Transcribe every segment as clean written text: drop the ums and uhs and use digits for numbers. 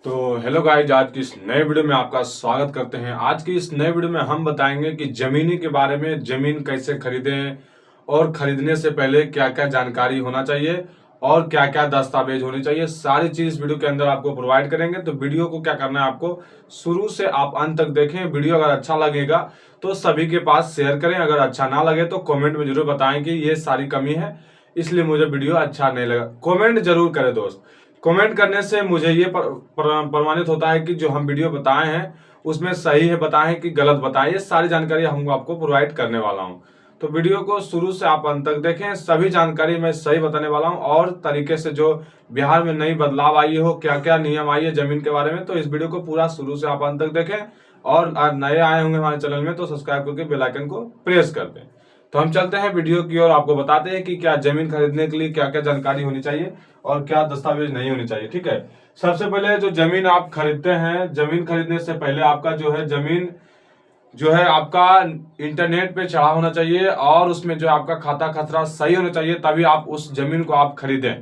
तो hello guys, आज की इस नए वीडियो में आपका स्वागत करते हैं। आज की इस नए वीडियो में हम बताएंगे कि जमीनी के बारे में, जमीन कैसे खरीदें और खरीदने से पहले क्या क्या जानकारी होना चाहिए और क्या क्या दस्तावेज होने चाहिए। सारी चीज इस वीडियो के अंदर आपको प्रोवाइड करेंगे। तो वीडियो को क्या करना है, आपको शुरू से आप अंत तक देखें। वीडियो अगर अच्छा लगेगा तो सभी के पास शेयर करें, अगर अच्छा ना लगे तो कॉमेंट में जरूर बताएं कि ये सारी कमी है, इसलिए मुझे वीडियो अच्छा नहीं लगा। कॉमेंट जरूर करें दोस्त। कमेंट करने से मुझे ये प्रमाणित होता है कि जो हम वीडियो बताए हैं उसमें सही है बताएं कि गलत बताएं। ये सारी जानकारी हम आपको प्रोवाइड करने वाला हूं। तो वीडियो को शुरू से आप अंत तक देखें। सभी जानकारी मैं सही बताने वाला हूं और तरीके से जो बिहार में नई बदलाव आई हो, क्या क्या नियम आई है जमीन के बारे में, तो इस वीडियो को पूरा शुरू से आप अंत तक देखें। और नए आए होंगे हमारे चैनल में तो सब्सक्राइब करके बेल आइकन को प्रेस कर दें। तो हम चलते हैं वीडियो की ओर, आपको बताते हैं कि क्या जमीन खरीदने के लिए क्या क्या जानकारी होनी चाहिए और क्या दस्तावेज नहीं होने चाहिए। ठीक है, सबसे पहले जो जमीन आप खरीदते हैं, जमीन खरीदने से पहले आपका जो है जमीन जो है आपका इंटरनेट पे चढ़ा होना चाहिए और उसमें जो आपका खाता खसरा सही होना चाहिए, तभी आप उस जमीन को आप खरीदें।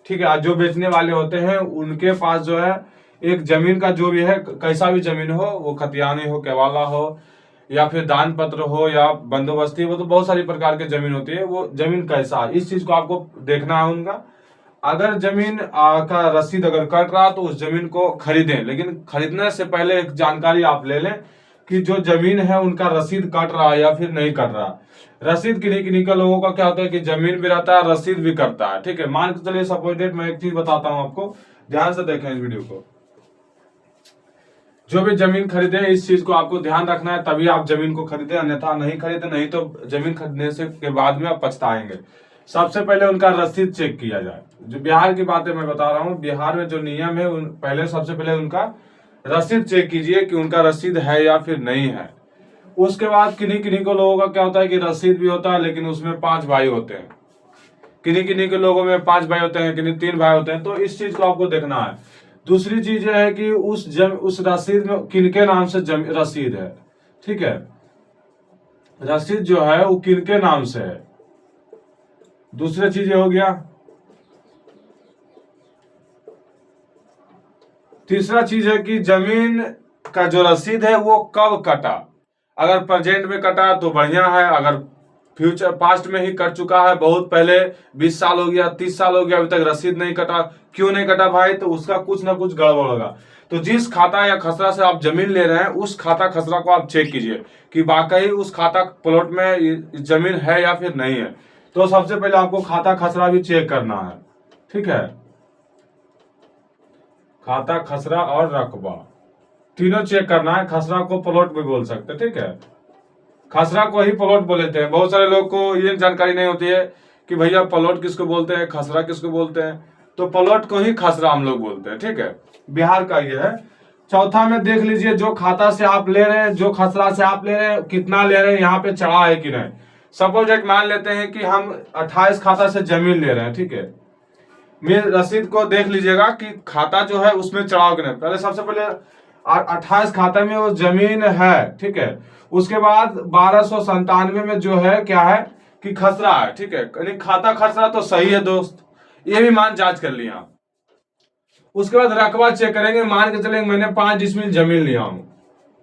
ठीक है, जो बेचने वाले होते हैं उनके पास जो है एक जमीन का जो भी है, कैसा भी जमीन हो, वो खतियानी हो, केवाला हो या फिर दान पत्र हो या बंदोबस्ती हो, तो बहुत सारी प्रकार की जमीन होती है। वो जमीन कैसा है, इस चीज को आपको देखना है उनका। अगर जमीन का रसीद अगर कट रहा तो उस जमीन को खरीदें, लेकिन खरीदने से पहले एक जानकारी आप ले लें कि जो जमीन है उनका रसीद कट रहा है या फिर नहीं कट रहा। रसीद किन्हीं किन्हीं का लोगों का क्या होता है कि जमीन भी रहता है, रसीद भी करता है। ठीक है, मान के चलिए सपोज मैं एक चीज बताता हूं आपको, ध्यान से देखें इस वीडियो को। जो भी जमीन खरीदे इस चीज को आपको ध्यान रखना है, तभी आप जमीन को खरीदे, अन्यथा नहीं खरीदे, नहीं तो जमीन खरीदने से के बाद में आप पछताएंगे। सबसे पहले उनका रसीद चेक किया जाए। जो बिहार की बातें मैं बता रहा हूँ, बिहार में जो नियम है पहले सबसे पहले उनका रसीद चेक कीजिए कि उनका रसीद है या फिर नहीं है। उसके बाद किन्हीं किन्हीं को लोगों का क्या होता है कि रसीद भी होता है लेकिन उसमें 5 भाई होते हैं, किन्हीं किन्हीं के लोगों में 5 भाई होते हैं, किन्हीं 3 भाई होते हैं, तो इस चीज को आपको देखना है। दूसरी चीज यह है कि उस रसीद में किनके नाम से रसीद है। ठीक है, रसीद जो है वो किनके नाम से है। दूसरी चीज ये हो गया। तीसरा चीज है कि जमीन का जो रसीद है वो कब कटा। अगर प्रेजेंट में कटा तो बढ़िया है, अगर फ्यूचर पास्ट में ही कट चुका है, बहुत पहले 20 साल हो गया, 30 साल हो गया, अभी तक रसीद नहीं कटा, क्यों नहीं कटा भाई, तो उसका कुछ ना कुछ गड़बड़ होगा। तो जिस खाता या खसरा से आप जमीन ले रहे हैं उस खाता खसरा को आप चेक कीजिए कि वाकई उस खाता प्लॉट में जमीन है या फिर नहीं है। तो सबसे पहले आपको खाता खसरा भी चेक करना है। ठीक है, खाता खसरा और रकबा तीनों चेक करना है। खसरा को प्लॉट भी बोल सकते हैं। ठीक है, खसरा को ही प्लॉट बोल लेते हैं। बहुत सारे लोग को ये जानकारी नहीं होती है कि भैया प्लॉट किसको बोलते हैं, खसरा किसको बोलते हैं। तो प्लॉट को ही खसरा हम लोग बोलते हैं। ठीक है, बिहार का ये है। चौथा में देख लीजिए, जो खाता से आप ले रहे हैं, जो खसरा से आप ले रहे हैं, कितना ले रहे हैं, यहाँ पे चढ़ा है कि नहीं। सपोज एक मान लेते हैं कि हम 28 खाता से जमीन ले रहे हैं। ठीक है, मेरे रसीद को देख लीजिएगा कि खाता जो है उसमें चढ़ाव कि नहीं। पहले सबसे पहले 28 खाते में वो जमीन है। ठीक है, उसके बाद 1297 में जो है क्या है कि खसरा है। ठीक है, यानी खाता खसरा तो सही है दोस्त, ये भी मान जांच कर लिया आप। उसके बाद रकबा चेक करेंगे। मान के चलेंगे मैंने 5 डिसमिल जमीन लिया हूं।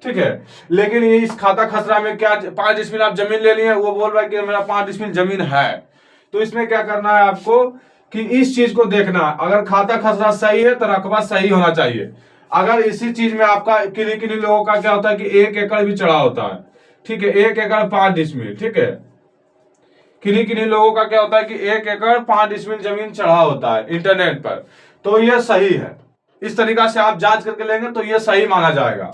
ठीक है, लेकिन ये इस खाता खसरा में क्या 5 डिसमिल आप जमीन ले लिए, वो बोल रहा है कि मेरा 5 डिसमिल जमीन है। तो इसमें क्या करना है आपको कि इस चीज को देखना, अगर खाता खसरा सही है तो रकबा सही होना चाहिए। अगर इसी चीज में आपका किन्हीं किन्हीं लोगों का क्या होता है कि 1 एकड़ भी चढ़ा होता है। ठीक है, 1 एकड़ 5 डिसमिल। ठीक है, किन्हीं किन्हीं लोगों का क्या होता है कि 1 एकड़ 5 डिसमिल जमीन चढ़ा होता है इंटरनेट पर, तो ये सही है। इस तरीका से आप जांच करके लेंगे तो ये सही माना जाएगा।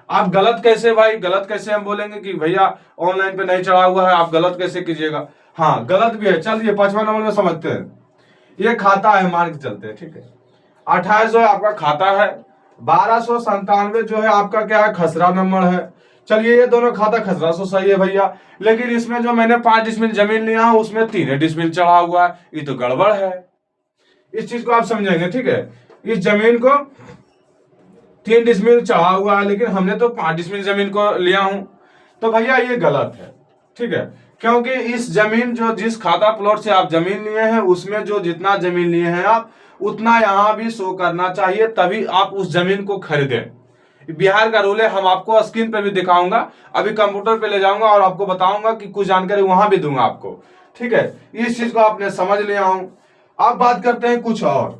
आप गलत कैसे भाई, गलत कैसे हम बोलेंगे कि भैया ऑनलाइन पे नहीं चढ़ा हुआ है, आप गलत कैसे कीजिएगा। हाँ, गलत भी है। चलिए 5वां नंबर में समझते हैं। ये खाता है, मान के चलते हैं। ठीक है, 28 जो है आपका खाता है, 1297 जो है आपका क्या है, खसरा नंबर है। चलिए ये दोनों खाता खसरा सो सही है भैया, लेकिन इसमें जो मैंने 5 डिसमिल जमीन लिया हूं उसमें 3 डिसमिल चढ़ा हुआ है, ये तो गड़बड़ है। इस चीज को आप समझेंगे। ठीक है, इस जमीन को 3 डिसमिल चढ़ा हुआ है लेकिन हमने तो 5 डिसमिल जमीन को लिया हूं, तो भैया ये गलत है। ठीक है, क्योंकि इस जमीन जो जिस खाता प्लॉट से आप जमीन लिए हैं उसमें जो जितना जमीन लिए हैं आप, उतना यहाँ भी शो करना चाहिए, तभी आप उस जमीन को खरीदें। बिहार का रूल है, हम आपको स्क्रीन पे भी दिखाऊंगा, अभी कंप्यूटर पे ले जाऊंगा और आपको बताऊंगा कि कुछ जानकारी वहां भी दूंगा आपको। ठीक है, इस चीज को आपने समझ लिया हूं। अब बात करते हैं कुछ और,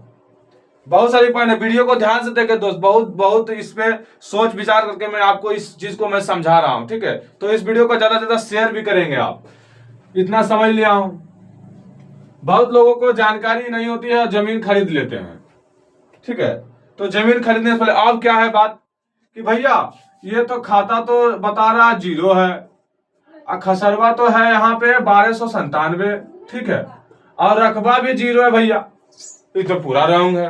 बहुत सारी पॉइंट है, वीडियो को ध्यान से देखे दोस्त, बहुत बहुत इसमें सोच विचार करके मैं आपको इस चीज को मैं समझा रहा हूं। ठीक है, तो इस वीडियो को ज्यादा से ज्यादा शेयर भी करेंगे आप। इतना समझ लिया हूं। बहुत लोगों को जानकारी नहीं होती है, जमीन खरीद लेते हैं। ठीक है, तो जमीन खरीदने से पहले अब क्या है बात कि भैया ये तो खाता तो बता रहा 0 है, खसरवा तो है यहाँ पे 1297। ठीक है, और रकबा भी 0 है भैया, ये तो पूरा रॉन्ग है।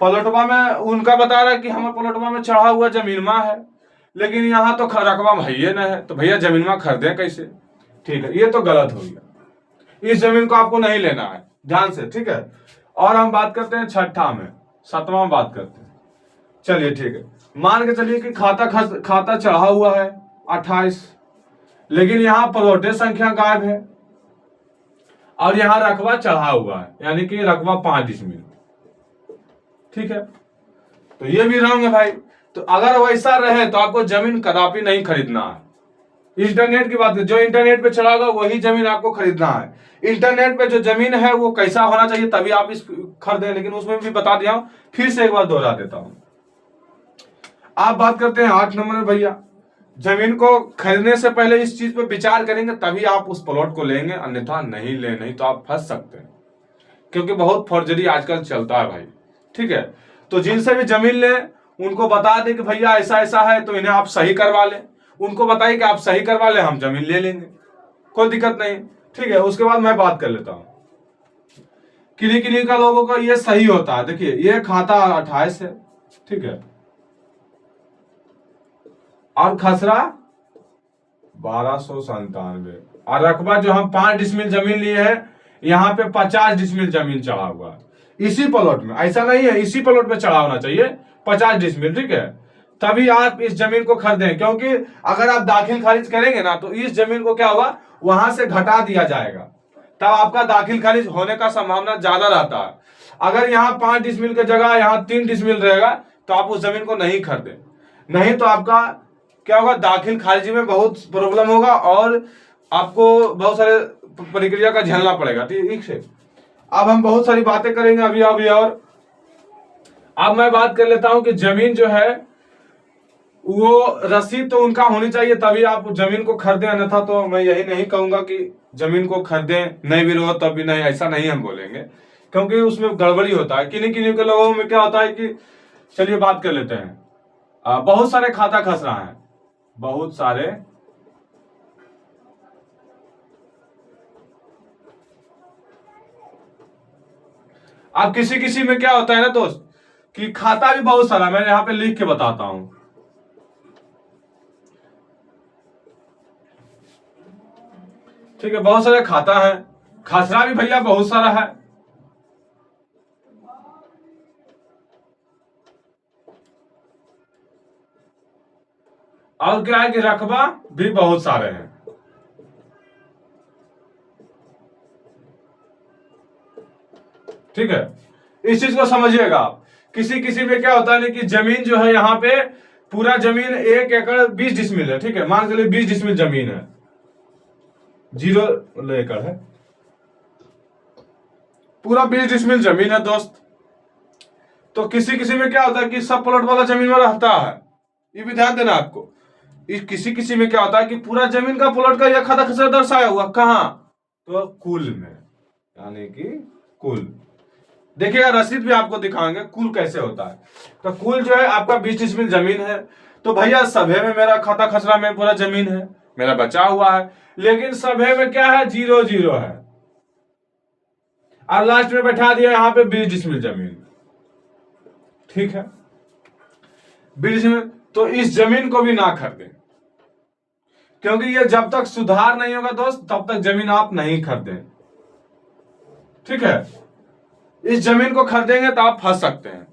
पलटवा में उनका बता रहा है कि हमारे पलटवा में चढ़ा हुआ जमीनमा है, लेकिन यहाँ तो रकबा भैया न है, तो भैया जमीनमा खरीदे कैसे? ठीक है, ये तो गलत हो गया, इस जमीन को आपको नहीं लेना है, ध्यान से। ठीक है, और हम बात करते हैं छठा में, 7वां बात करते हैं। चलिए ठीक है, मान के चलिए कि खाता चढ़ा हुआ है 28, लेकिन यहाँ प्लॉटें संख्या गायब है, और यहाँ रकबा चढ़ा हुआ है, यानी कि रकबा 5 डिसमिल। ठीक है, तो ये भी रॉन्ग है भाई। तो अगर वैसा रहे तो आपको जमीन कदापि नहीं खरीदना है। इंटरनेट की बात है, जो इंटरनेट पे चला होगा वही जमीन आपको खरीदना है। इंटरनेट पे जो जमीन है वो कैसा होना चाहिए तभी आप इस खरीदें, लेकिन उसमें भी बता दिया हूं, फिर से एक बार दोहरा देता हूं। आप बात करते हैं 8 नंबर में भैया, जमीन को खरीदने से पहले इस चीज पे विचार करेंगे तभी आप उस प्लॉट को लेंगे, अन्यथा नहीं ले, नहीं तो आप फंस सकते हैं, क्योंकि बहुत फॉर्जरी आजकल चलता है भाई। ठीक है, तो जिनसे भी जमीन ले उनको बता दे कि भैया ऐसा ऐसा है, तो इन्हें आप सही करवा लें, उनको बताइए कि आप सही करवा लें, हम जमीन ले लेंगे, कोई दिक्कत नहीं। ठीक है, उसके बाद मैं बात कर लेता हूं, किन्हीं किन्हीं का लोगों का ये सही होता है। देखिए ये खाता 28 है, ठीक है, और खसरा 1297, और रकबा जो हम 5 डिसमिल जमीन लिए है, यहाँ पे 50 डिसमिल जमीन चढ़ा हुआ है इसी प्लॉट में, ऐसा नहीं है, इसी प्लॉट में चढ़ा होना चाहिए 50 डिसमिल। ठीक है, तभी आप इस जमीन को खरीदें, क्योंकि अगर आप दाखिल खारिज करेंगे ना तो इस जमीन को क्या होगा, वहां से घटा दिया जाएगा, तब आपका दाखिल खारिज होने का संभावना ज्यादा रहता है। अगर यहाँ 5 डिसमिल की जगह यहाँ 3 डिसमिल रहेगा तो आप उस जमीन को नहीं खरीदें, नहीं तो आपका क्या होगा, दाखिल खारिज में बहुत प्रॉब्लम होगा और आपको बहुत सारे प्रक्रिया का झेलना पड़ेगा। ठीक से, अब हम बहुत सारी बातें करेंगे अभी और अब मैं बात कर लेता हूं कि जमीन जो है वो रसीद तो उनका होनी चाहिए तभी आप जमीन को खरीदें, अन्यथा तो मैं यही नहीं कहूंगा कि जमीन को खरीदें, नहीं भी रहो तब भी नहीं, ऐसा नहीं हम बोलेंगे, क्योंकि उसमें गड़बड़ी होता है। किन्हीं किन्हीं के लोगों में क्या होता है कि, चलिए बात कर लेते हैं, बहुत सारे खाता खसरा है, बहुत सारे, अब किसी किसी में क्या होता है ना दोस्त कि खाता भी बहुत सारा, मैं यहां पे लिख के बताता हूं। ठीक है, बहुत सारे खाता है, खसरा भी भैया बहुत सारा है, और क्या है कि रकबा भी बहुत सारे हैं। ठीक है, इस चीज को समझिएगा आप। किसी किसी में क्या होता है ना कि जमीन जो है यहाँ पे पूरा जमीन 1 एकड़ 20 डिसमिल है। ठीक है, मान के चलिए 20 डिसमिल जमीन है, 0 एकड़ है, पूरा 20 डिसमिल जमीन है दोस्त। तो किसी किसी में क्या होता है कि सब प्लॉट वाला जमीन में रहता है, ये भी ध्यान देना आपको। किसी किसी में क्या होता है कि पूरा जमीन का प्लॉट का यह खाता खसरा दर्शाया हुआ कहां, तो कुल में, यानी कि कुल, देखिएगा रसीद भी आपको दिखाएंगे कुल कैसे होता है। तो कुल जो है आपका 20 डिसमिल जमीन है, तो भैया सभे में मेरा खाता खसरा में पूरा जमीन है, मेरा बचा हुआ है, लेकिन सभे में क्या है, 0 है, और लास्ट में बैठा दिया यहाँ पे 20 डिसमिल जमीन। ठीक है, 20 डिसमिल, तो इस जमीन को भी ना खरीदें, क्योंकि ये जब तक सुधार नहीं होगा दोस्त तब तक जमीन आप नहीं खरीदें। ठीक है, इस जमीन को खरीदेंगे तो आप फंस सकते हैं।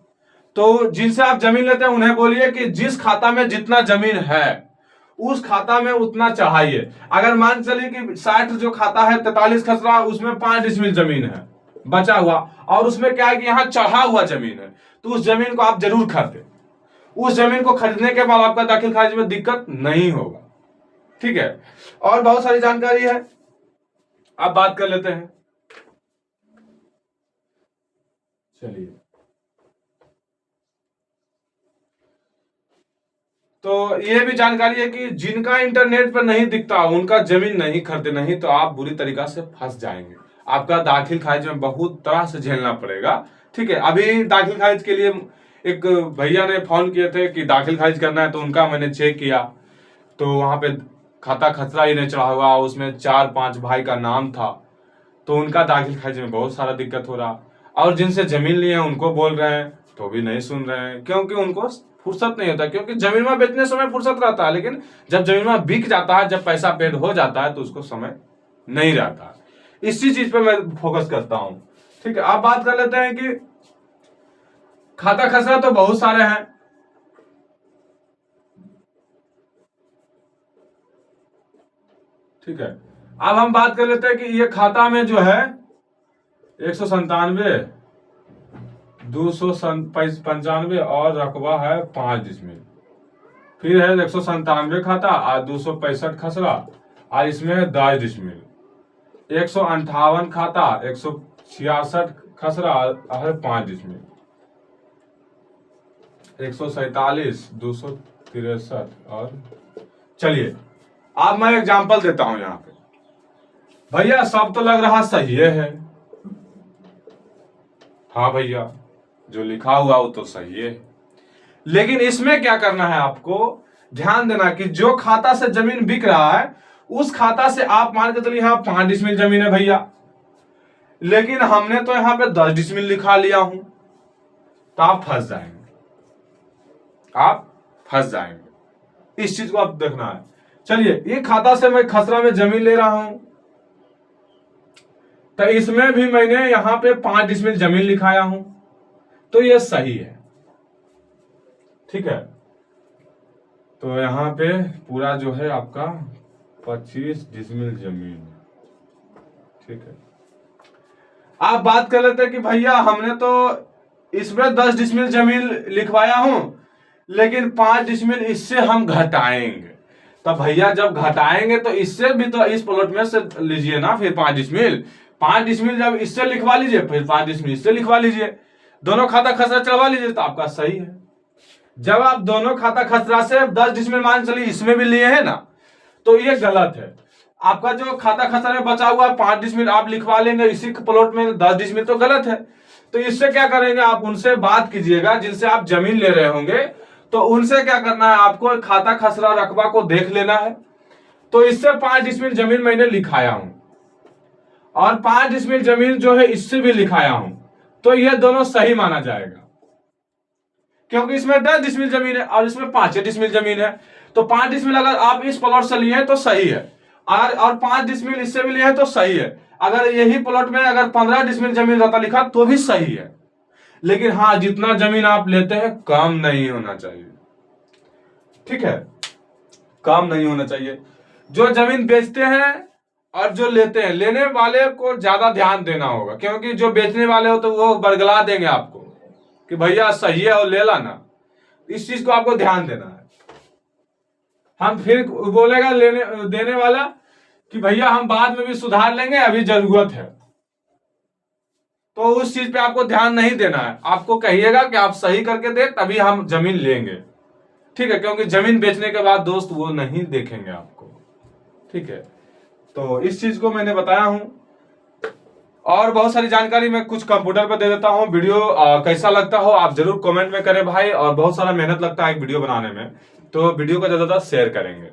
तो जिनसे आप जमीन लेते हैं उन्हें बोलिए कि जिस खाता में जितना जमीन है उस खाता में उतना चाहिए। अगर मान चलिए कि 60 जो खाता है 43 खसरा, उसमें 5 डिसमिल जमीन है, बचा हुआ, और उसमें क्या है कि यहाँ चढ़ा हुआ जमीन है, तो उस जमीन को आप जरूर खरीदें। उस जमीन को खरीदने के बाद आपका दाखिल खारिज में दिक्कत नहीं होगा। ठीक है, और बहुत सारी जानकारी है, अब बात कर लेते हैं। चलिए, तो ये भी जानकारी है कि जिनका इंटरनेट पर नहीं दिखता उनका जमीन नहीं खरीदे, नहीं तो आप बुरी तरीका से फंस जाएंगे। आपका दाखिल खारिज में बहुत तरह से झेलना पड़ेगा। ठीक है, अभी दाखिल खारिज के लिए एक भैया ने फोन किए थे कि दाखिल खारिज करना है, तो उनका मैंने चेक किया, तो वहां पे खाता खसरा ही नहीं चढ़ा हुआ, उसमें 4-5 भाई का नाम था, तो उनका दाखिल खारिज में बहुत सारा दिक्कत हो रहा। और जिनसे जमीन लिए हैं उनको बोल रहे हैं तो भी नहीं सुन रहे हैं, क्योंकि उनको फुर्सत नहीं होता। क्योंकि जमीन में बेचने समय फुर्सत रहता है, लेकिन जब जमीन में बिक जाता है, जब पैसा पेड हो जाता है, तो उसको समय नहीं रहता। इसी चीज पे मैं फोकस करता हूं। ठीक है, आप बात कर लेते हैं कि खाता खसरा तो बहुत सारे हैं। ठीक है, अब हम बात कर लेते हैं कि ये खाता में जो है 197, 295 और रकबा है 5 डिसमिल। फिर है 197 खाता और 265 खसरा और इसमें 10 डिसमिल। 158 खाता, 166 खसरा और 5 डिसमिल। 147, 263 और चलिए, अब मैं एग्जांपल देता हूं यहाँ पे। भैया सब तो लग रहा सही है। हाँ भैया, जो लिखा हुआ वो तो सही है, लेकिन इसमें क्या करना है, आपको ध्यान देना कि जो खाता से जमीन बिक रहा है उस खाता से आप मान के चलिए यहाँ 5 डिसमिल जमीन है भैया, लेकिन हमने तो यहाँ पे 10 डिसमिल लिखा लिया हूं, तो आप फंस जाएंगे, आप फंस जाएंगे। इस चीज को आप देखना है। चलिए, ये खाता से मैं खसरा में जमीन ले रहा हूं, तो इसमें भी मैंने यहां पे 5 डिसमिल जमीन लिखाया हूं, तो ये सही है। ठीक है, तो यहां पे पूरा जो है आपका 25 डिसमिल जमीन। ठीक है, आप बात कर लेते हैं कि भैया हमने तो इसमें 10 डिसमिल जमीन लिखवाया हूं, लेकिन 5 डिसमिल इससे हम घटाएंगे। तो भैया जब घटाएंगे तो इससे भी तो इस प्लॉट में से लीजिए ना, फिर 5 डिसमिल। 5 डिसमिल जब इससे लिखवा लीजिए, फिर 5 डिसमिल इससे लिखवा लीजिए, दोनों खाता खसरा चढ़वा लीजिए, तो आपका सही है। जब आप दोनों खाता खसरा से 10 डिसमिल मान चलिए इसमें भी लिए हैं ना, तो ये गलत है। आपका जो खाता खसरा में बचा हुआ 5 डिसमिल आप लिखवा लेंगे इसी प्लॉट में 10 डिसमिल, तो गलत है। तो इससे क्या करेंगे, आप उनसे बात कीजिएगा जिनसे आप जमीन ले रहे होंगे, तो उनसे क्या करना है, आपको खाता खसरा रकबा को देख लेना है। तो इससे 5 डिसमिल जमीन मैंने लिखाया हूं, और 5 डिसमिल जमीन जो है इससे भी लिखाया हूं, तो ये दोनों सही माना जाएगा, क्योंकि इसमें 10 डिसमिल जमीन है और इसमें 5 डिसमिल जमीन है। तो 5 डिसमिल अगर आप इस प्लॉट से लिए हैं तो सही है, और 5 डिसमिल इससे भी लिए हैं तो सही है। अगर यही प्लॉट में अगर 15 डिसमिल जमीन रहता लिखा तो भी सही है, लेकिन हाँ, जितना जमीन आप लेते हैं कम नहीं होना चाहिए। ठीक है, कम नहीं होना चाहिए। जो जमीन बेचते हैं और जो लेते हैं, लेने वाले को ज्यादा ध्यान देना होगा, क्योंकि जो बेचने वाले हो तो वो बरगला देंगे आपको कि भैया सही है और ले लाना। इस चीज को आपको ध्यान देना है। हम फिर बोलेगा लेने देने वाला कि भैया हम बाद में भी सुधार लेंगे, अभी जरूरत है, तो उस चीज पे आपको ध्यान नहीं देना है। आपको कहिएगा कि आप सही करके दे, तभी हम जमीन लेंगे। ठीक है, क्योंकि जमीन बेचने के बाद दोस्त वो नहीं देखेंगे आपको। ठीक है, तो इस चीज को मैंने बताया हूं, और बहुत सारी जानकारी मैं कुछ कंप्यूटर पर दे देता हूं। वीडियो कैसा लगता हो आप जरूर कमेंट में करें भाई, और बहुत सारा मेहनत लगता है एक वीडियो बनाने में, तो वीडियो को ज्यादा शेयर करेंगे।